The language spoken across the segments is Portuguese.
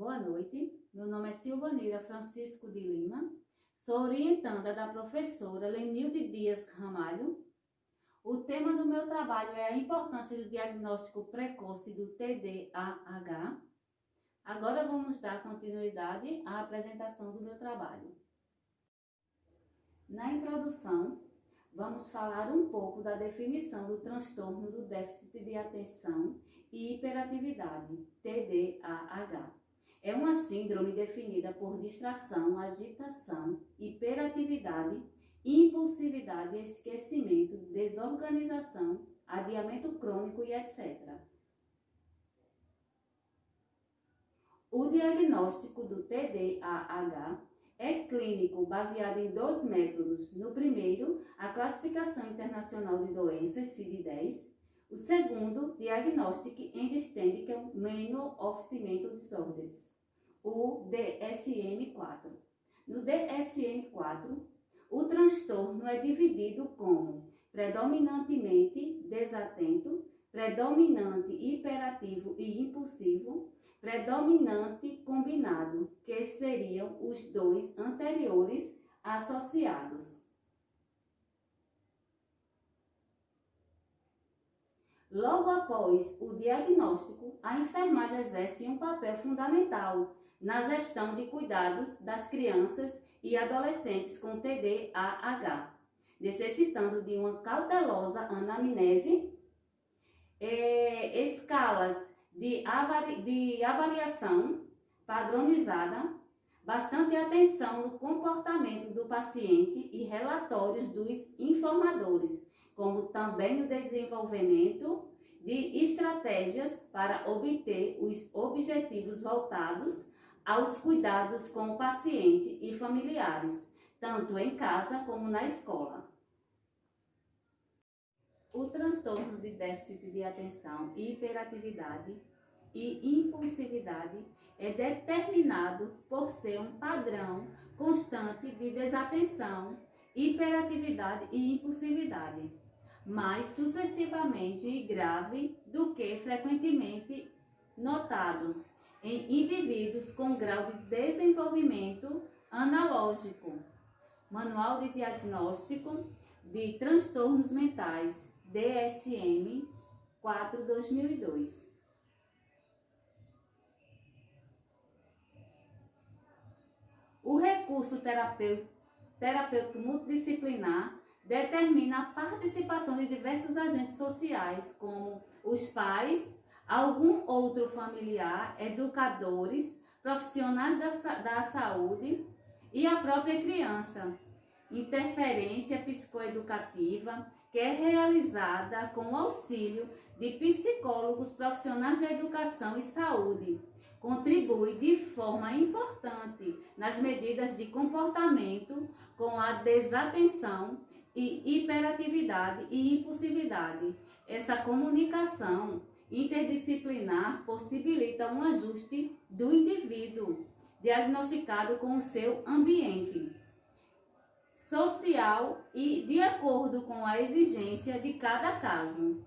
Boa noite, meu nome é Silvanira Francisco de Lima, sou orientanda da professora Lenilde Dias Ramalho. O tema do meu trabalho é a importância do diagnóstico precoce do TDAH. Agora vamos dar continuidade à apresentação do meu trabalho. Na introdução, vamos falar um pouco da definição do transtorno do déficit de atenção e hiperatividade, TDAH. É uma síndrome definida por distração, agitação, hiperatividade, impulsividade, esquecimento, desorganização, adiamento crônico e etc. O diagnóstico do TDAH é clínico, baseado em 2 métodos. No primeiro, a Classificação Internacional de Doenças, CID-10. O segundo, Diagnostic and Statistical Manual of Mental Disorders, o DSM-4. No DSM-4, o transtorno é dividido como predominantemente desatento, predominante hiperativo e impulsivo, predominante combinado, que seriam os 2 anteriores associados. Logo após o diagnóstico, a enfermagem exerce um papel fundamental na gestão de cuidados das crianças e adolescentes com TDAH, necessitando de uma cautelosa anamnese, escalas de avaliação padronizada, bastante atenção no comportamento do paciente e relatórios dos informadores, como também o desenvolvimento de estratégias para obter os objetivos voltados aos cuidados com o paciente e familiares, tanto em casa como na escola. O transtorno de déficit de atenção, hiperatividade e impulsividade é determinado por ser um padrão constante de desatenção, hiperatividade e impulsividade, mais sucessivamente e grave do que frequentemente notado em indivíduos com grau de desenvolvimento analógico. Manual de Diagnóstico de Transtornos Mentais, DSM-4, 2002. O recurso terapêutico multidisciplinar determina a participação de diversos agentes sociais, como os pais, algum outro familiar, educadores, profissionais da saúde e a própria criança. Interferência psicoeducativa, que é realizada com o auxílio de psicólogos profissionais da educação e saúde, contribui de forma importante nas medidas de comportamento com a desatenção e hiperatividade e impulsividade. Essa comunicação interdisciplinar possibilita um ajuste do indivíduo diagnosticado com o seu ambiente social e de acordo com a exigência de cada caso.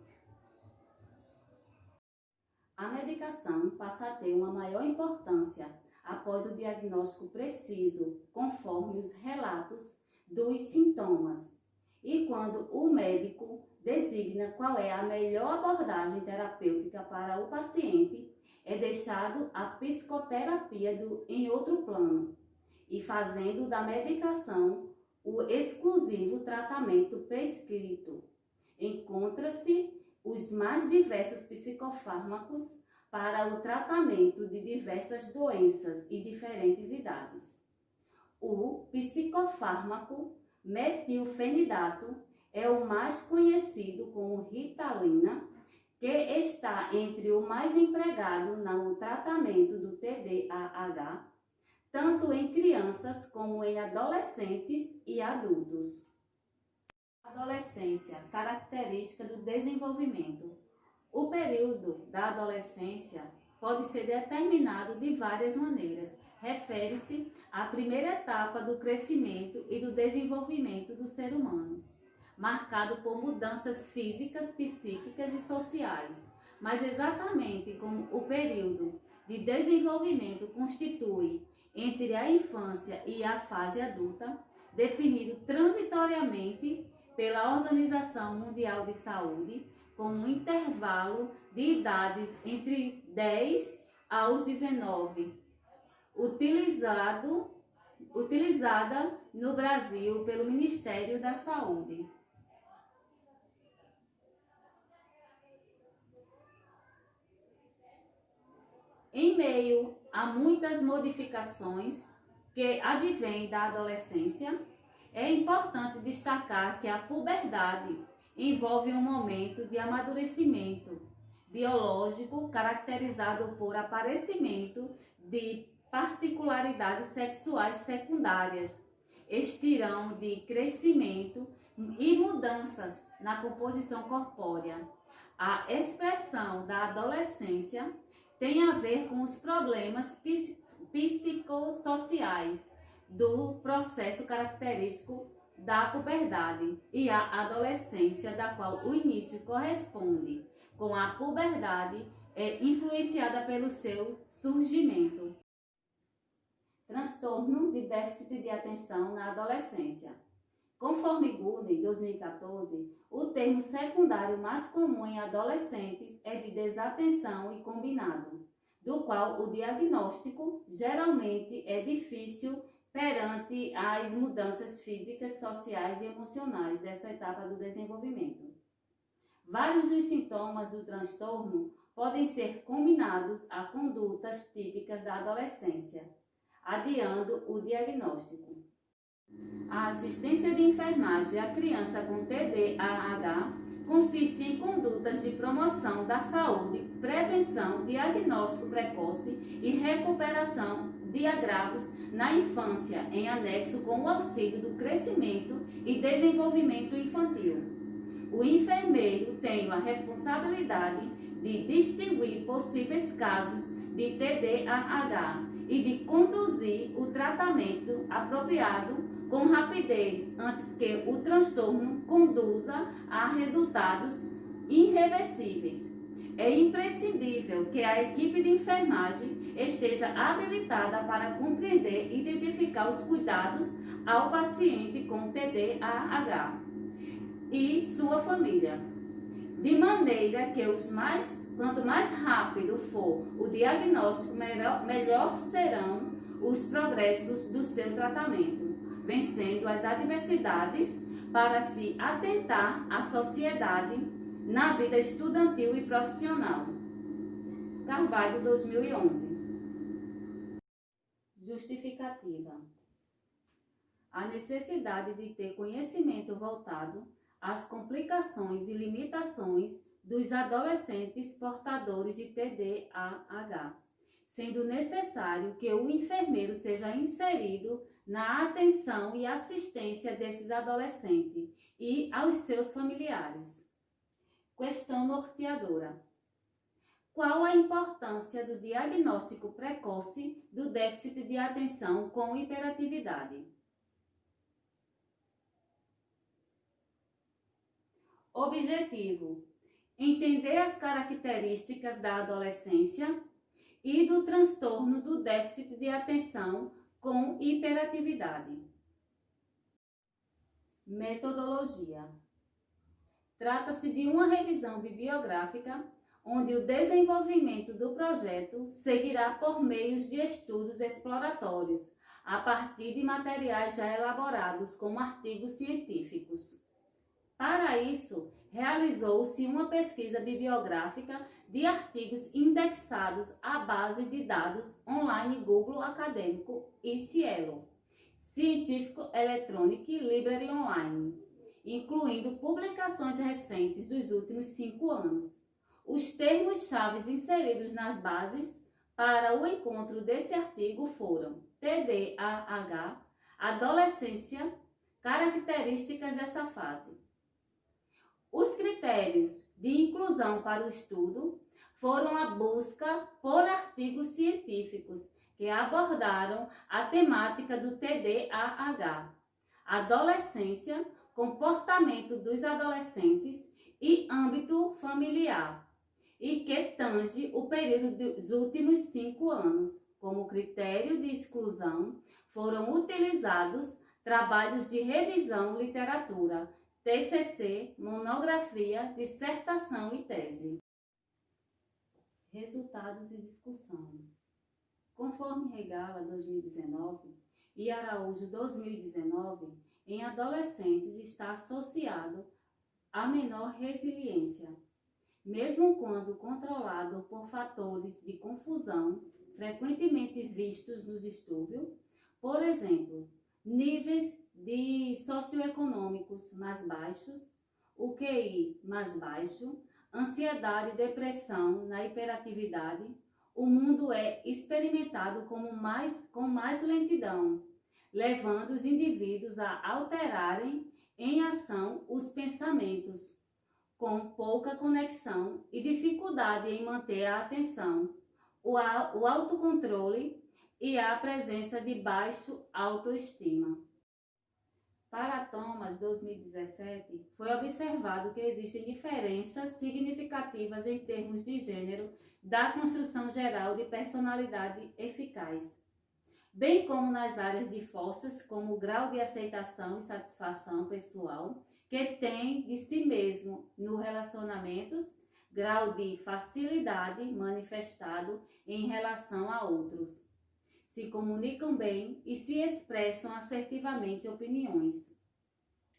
A medicação passa a ter uma maior importância após o diagnóstico preciso, conforme os relatos dos sintomas, e quando o médico designa qual é a melhor abordagem terapêutica para o paciente, é deixado a psicoterapia em outro plano e fazendo da medicação o exclusivo tratamento prescrito. Encontra-se os mais diversos psicofármacos para o tratamento de diversas doenças e diferentes idades. O psicofármaco metilfenidato é o mais conhecido como Ritalina, que está entre o mais empregado no tratamento do TDAH, tanto em crianças como em adolescentes e adultos. Adolescência, característica do desenvolvimento. O período da adolescência pode ser determinado de várias maneiras. Refere-se à primeira etapa do crescimento e do desenvolvimento do ser humano, marcado por mudanças físicas, psíquicas e sociais, mas exatamente como o período de desenvolvimento constitui entre a infância e a fase adulta, definido transitoriamente pela Organização Mundial de Saúde, com um intervalo de idades entre 10 aos 19, utilizada no Brasil pelo Ministério da Saúde. Em meio a muitas modificações que advêm da adolescência, é importante destacar que a puberdade envolve um momento de amadurecimento biológico caracterizado por aparecimento de particularidades sexuais secundárias, estirão de crescimento e mudanças na composição corpórea. A expressão da adolescência tem a ver com os problemas psicossociais do processo característico da puberdade e a adolescência, da qual o início corresponde com a puberdade, é influenciada pelo seu surgimento. Transtorno de déficit de atenção na adolescência. Conforme Gooden, 2014, o termo secundário mais comum em adolescentes é de desatenção e combinado, do qual o diagnóstico geralmente é difícil perante as mudanças físicas, sociais e emocionais dessa etapa do desenvolvimento. Vários dos sintomas do transtorno podem ser combinados a condutas típicas da adolescência, adiando o diagnóstico. A assistência de enfermagem à criança com TDAH consiste em condutas de promoção da saúde, prevenção, diagnóstico precoce e recuperação de agravos na infância, em anexo com o auxílio do crescimento e desenvolvimento infantil. O enfermeiro tem a responsabilidade de distinguir possíveis casos de TDAH e de conduzir o tratamento apropriado com rapidez antes que o transtorno conduza a resultados irreversíveis. É imprescindível que a equipe de enfermagem esteja habilitada para compreender e identificar os cuidados ao paciente com TDAH e sua família, de maneira que quanto mais rápido for o diagnóstico, melhor serão os progressos do seu tratamento, vencendo as adversidades para se atentar à sociedade na vida estudantil e profissional. Carvalho, 2011. Justificativa. A necessidade de ter conhecimento voltado às complicações e limitações dos adolescentes portadores de TDAH, sendo necessário que o enfermeiro seja inserido na atenção e assistência desses adolescentes e aos seus familiares. Questão norteadora. Qual a importância do diagnóstico precoce do déficit de atenção com hiperatividade? Objetivo: entender as características da adolescência e do transtorno do déficit de atenção com hiperatividade. Metodologia: trata-se de uma revisão bibliográfica onde o desenvolvimento do projeto seguirá por meios de estudos exploratórios, a partir de materiais já elaborados como artigos científicos. Para isso, realizou-se uma pesquisa bibliográfica de artigos indexados à base de dados online Google Acadêmico e Cielo, Scientific Electronic Library Online, incluindo publicações recentes dos últimos 5 anos. Os termos-chave inseridos nas bases para o encontro desse artigo foram TDAH, adolescência, características dessa fase. Os critérios de inclusão para o estudo foram a busca por artigos científicos que abordaram a temática do TDAH, adolescência, comportamento dos adolescentes e âmbito familiar, e que tange o período dos últimos 5 anos. Como critério de exclusão, foram utilizados trabalhos de revisão literatura, TCC, monografia, dissertação e tese. Resultados e discussão. Conforme Regala 2019 e Araújo 2019, em adolescentes está associado a menor resiliência, mesmo quando controlado por fatores de confusão frequentemente vistos no distúrbio, por exemplo, níveis de socioeconômicos mais baixos, o QI mais baixo, ansiedade e depressão na hiperatividade, o mundo é experimentado com mais lentidão, levando os indivíduos a alterarem em ação os pensamentos, com pouca conexão e dificuldade em manter a atenção, o autocontrole e a presença de baixa autoestima. Para Thomas, 2017, foi observado que existem diferenças significativas em termos de gênero da construção geral de personalidade eficaz, bem como nas áreas de forças, como o grau de aceitação e satisfação pessoal que tem de si mesmo no relacionamentos, grau de facilidade manifestado em relação a outros. Se comunicam bem e se expressam assertivamente opiniões.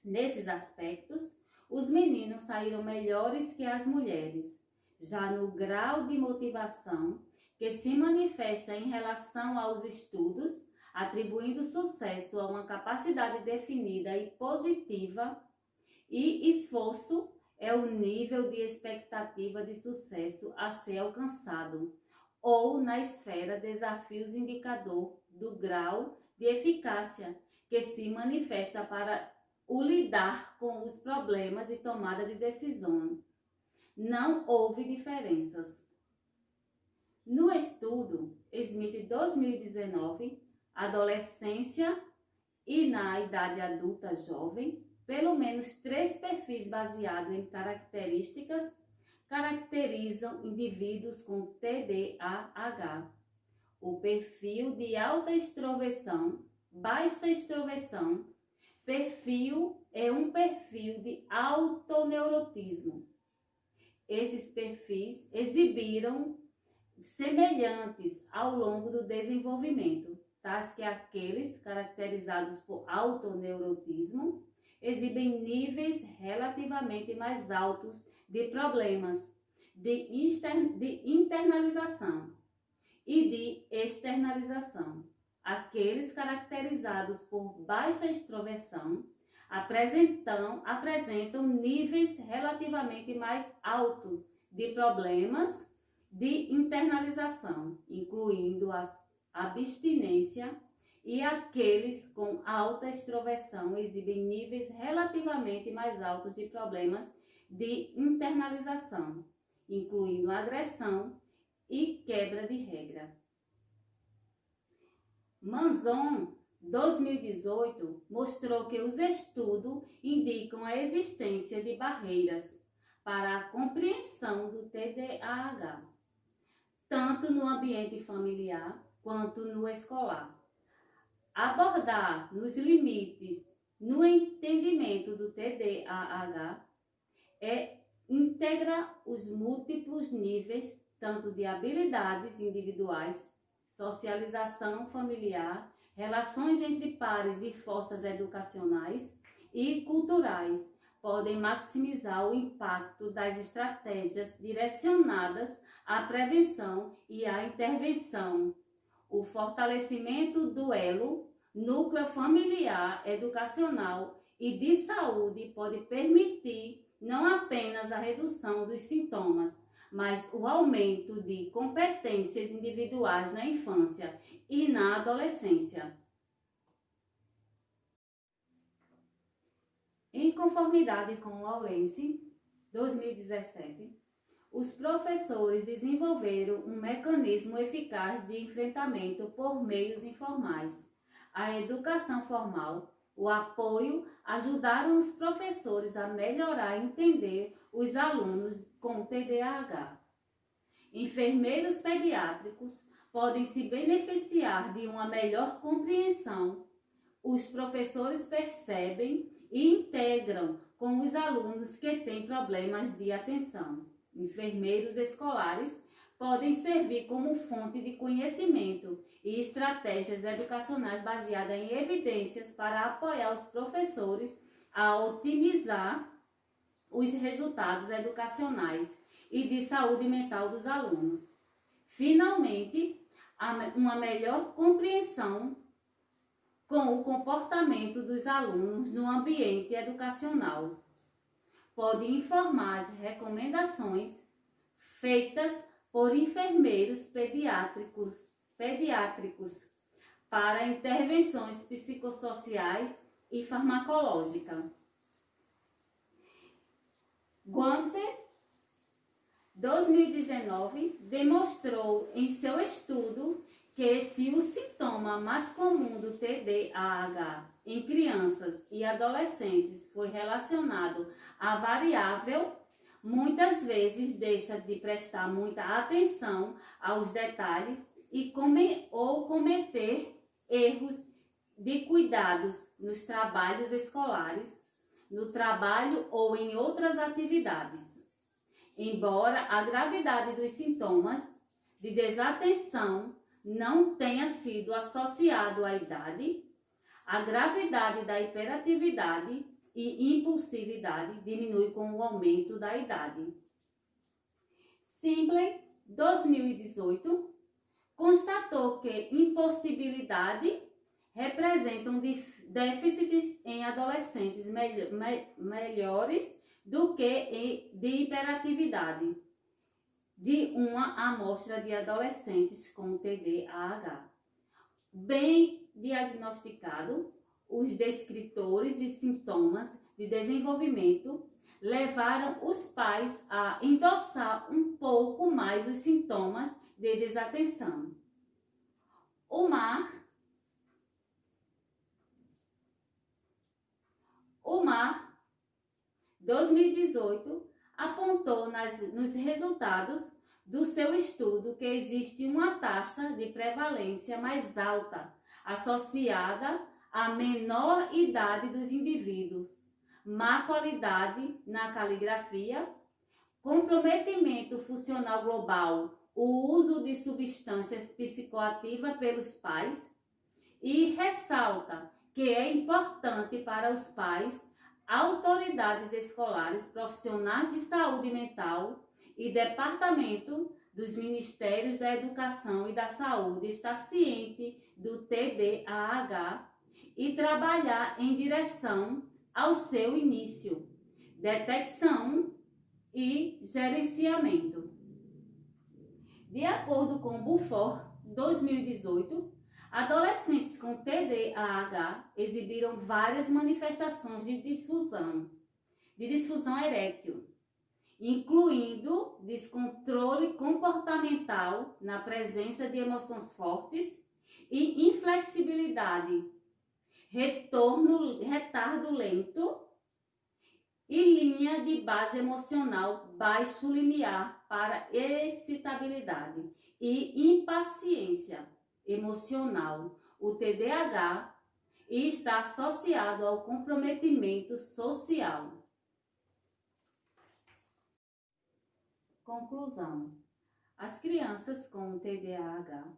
Nesses aspectos, os meninos saíram melhores que as mulheres. Já no grau de motivação, que se manifesta em relação aos estudos, atribuindo sucesso a uma capacidade definida e positiva, e esforço é o nível de expectativa de sucesso a ser alcançado, ou na esfera desafios indicador do grau de eficácia, que se manifesta para o lidar com os problemas e tomada de decisão. Não houve diferenças. No estudo Smith 2019, adolescência e na idade adulta jovem, pelo menos 3 perfis baseados em características caracterizam indivíduos com TDAH. O perfil de alta extroversão, baixa extroversão, perfil é um perfil de autoneurotismo. Esses perfis exibiram semelhantes ao longo do desenvolvimento, tais que aqueles caracterizados por autoneurotismo exibem níveis relativamente mais altos de problemas de internalização e de externalização. Aqueles caracterizados por baixa extroversão apresentam níveis relativamente mais altos de problemas de internalização, incluindo a abstinência, e aqueles com alta extroversão exibem níveis relativamente mais altos de problemas de internalização, incluindo agressão e quebra de regra. Manzon, 2018, mostrou que os estudos indicam a existência de barreiras para a compreensão do TDAH, tanto no ambiente familiar quanto no escolar. Abordar nos limites no entendimento do TDAH integra os múltiplos níveis, tanto de habilidades individuais, socialização familiar, relações entre pares e forças educacionais e culturais, podem maximizar o impacto das estratégias direcionadas à prevenção e à intervenção. O fortalecimento do elo, núcleo familiar, educacional e de saúde pode permitir não apenas a redução dos sintomas, mas o aumento de competências individuais na infância e na adolescência. Em conformidade com Lawrence, 2017, os professores desenvolveram um mecanismo eficaz de enfrentamento por meios informais. A educação formal, o apoio, ajudaram os professores a melhorar e entender os alunos com TDAH. Enfermeiros pediátricos podem se beneficiar de uma melhor compreensão. Os professores percebem e integram com os alunos que têm problemas de atenção. Enfermeiros escolares podem servir como fonte de conhecimento e estratégias educacionais baseadas em evidências para apoiar os professores a otimizar os resultados educacionais e de saúde mental dos alunos. Finalmente, uma melhor compreensão com o comportamento dos alunos no ambiente educacional. Pode informar as recomendações feitas por enfermeiros pediátricos para intervenções psicossociais e farmacológicas. Guenther, 2019, demonstrou em seu estudo que se o sintoma mais comum do TDAH em crianças e adolescentes foi relacionado à variável, muitas vezes deixa de prestar muita atenção aos detalhes ou cometer erros de cuidados nos trabalhos escolares, no trabalho ou em outras atividades. Embora a gravidade dos sintomas de desatenção não tenha sido associado à idade, a gravidade da hiperatividade e impulsividade diminui com o aumento da idade. Simbley, 2018, constatou que impossibilidade representam déficits em adolescentes melhores do que de hiperatividade de uma amostra de adolescentes com TDAH. Bem diagnosticado, os descritores de sintomas de desenvolvimento levaram os pais a endossar um pouco mais os sintomas de desatenção. Umar, 2018, apontou nos resultados do seu estudo que existe uma taxa de prevalência mais alta associada à menor idade dos indivíduos, má qualidade na caligrafia, comprometimento funcional global, o uso de substâncias psicoativas pelos pais, e ressalta que é importante para os pais, autoridades escolares, profissionais de saúde mental e departamento dos Ministérios da Educação e da Saúde estar ciente do TDAH e trabalhar em direção ao seu início, detecção e gerenciamento. De acordo com Beaufort, 2018, adolescentes com TDAH exibiram várias manifestações de disfunção erétil, incluindo descontrole comportamental na presença de emoções fortes e inflexibilidade, retardo lento e linha de base emocional baixo limiar para excitabilidade e impaciência emocional, o TDAH, e está associado ao comprometimento social. Conclusão: as crianças com TDAH,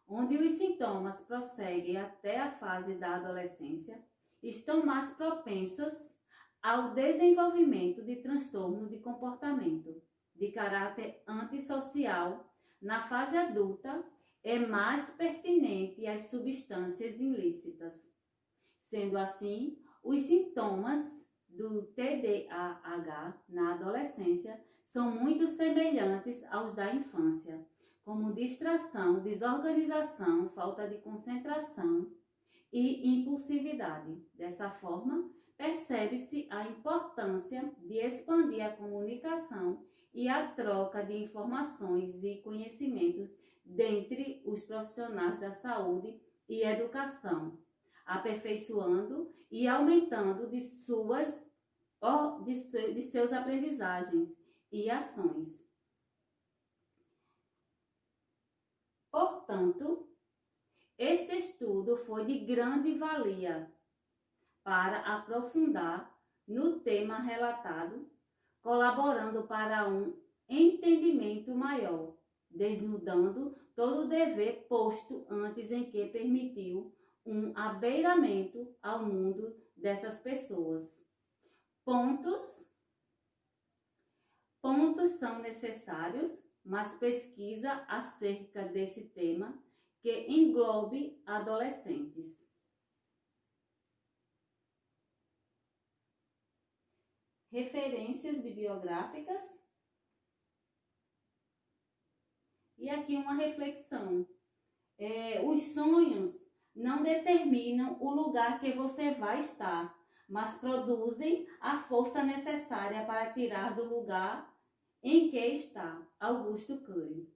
onde os sintomas prosseguem até a fase da adolescência, estão mais propensas ao desenvolvimento de transtorno de comportamento de caráter antissocial. Na fase adulta, é mais pertinente às substâncias ilícitas. Sendo assim, os sintomas do TDAH na adolescência são muito semelhantes aos da infância, como distração, desorganização, falta de concentração e impulsividade. Dessa forma, percebe-se a importância de expandir a comunicação e a troca de informações e conhecimentos dentre os profissionais da saúde e educação, aperfeiçoando e aumentando de seus aprendizagens e ações. Portanto, este estudo foi de grande valia para aprofundar no tema relatado, colaborando para um entendimento maior, desnudando todo o dever posto antes em que permitiu um abeiramento ao mundo dessas pessoas. Pontos são necessários, mas pesquisa acerca desse tema que englobe adolescentes. Referências bibliográficas. E aqui uma reflexão. Os sonhos não determinam o lugar que você vai estar, mas produzem a força necessária para tirar do lugar em que está. Augusto Cury.